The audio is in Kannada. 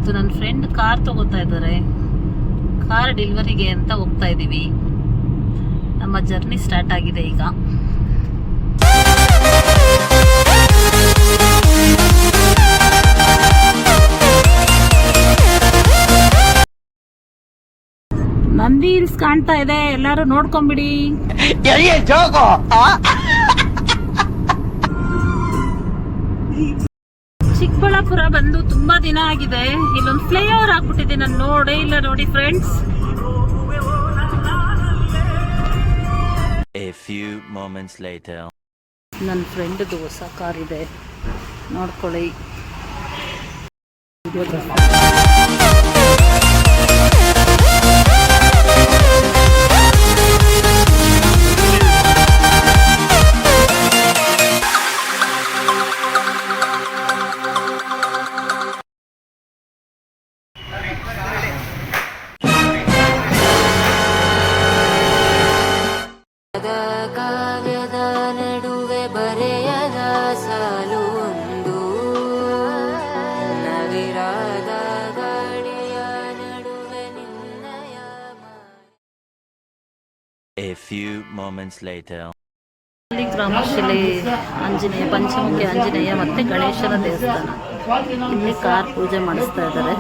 ಇವತ್ತು ನನ್ನ ಫ್ರೆಂಡ್ ಕಾರ್ ತಗೋತಾ ಇದ್ದಾರೆ. ಕಾರ್ ಡೆಲಿವರಿಗೆ ಅಂತ ಹೋಗ್ತಾ ಇದ್ದೀವಿ. ನಮ್ಮ ಜರ್ನಿ ಸ್ಟಾರ್ಟ್ ಆಗಿದೆ ಈಗ. ನಂದಿ ಹಿಲ್ಸ್ ಕಾಣ್ತಾ ಇದೆ, ಎಲ್ಲರೂ ನೋಡ್ಕೊಂಬಿಡಿ. ಚಿಕ್ಕಬಳ್ಳಾಪುರ ಬಂದು ತುಂಬಾ ದಿನ ಆಗಿದೆ. ಇಲ್ಲೊಂದು ಫ್ಲೈಓವರ್ ಆಗ್ಬಿಟ್ಟಿದೆ, ನಾನು ನೋಡೇ ಇಲ್ಲ ನೋಡಿ friends. A few moments later. ನನ್ನ ಫ್ರೆಂಡ್ದು ಹೊಸ ಕಾರ್ ಇದೆ, ನೋಡ್ಕೊಳ್ಳಿ. ಕಾವ್ಯದ ನಡುವೆ ಬರೆಯದ ಸಾಲು ಒಂದು, ನವಿರಾದ ಗಾಳಿಯ ನಡುವೆ ನಿನ್ನಯ. A few moments later. ಇಲ್ಲಿ ಗ್ರಾಮಶಿಲೆ ಆಂಜನೇಯ, ಪಂಚಮುಖಿ ಆಂಜನೇಯ ಮತ್ತೆ ಗಣೇಶನ ದೇವಸ್ಥಾನ. ಇಲ್ಲಿ ಕಾರ್ ಪೂಜೆ ಮಾಡಿಸ್ತಾ ಇದ್ದಾರೆ.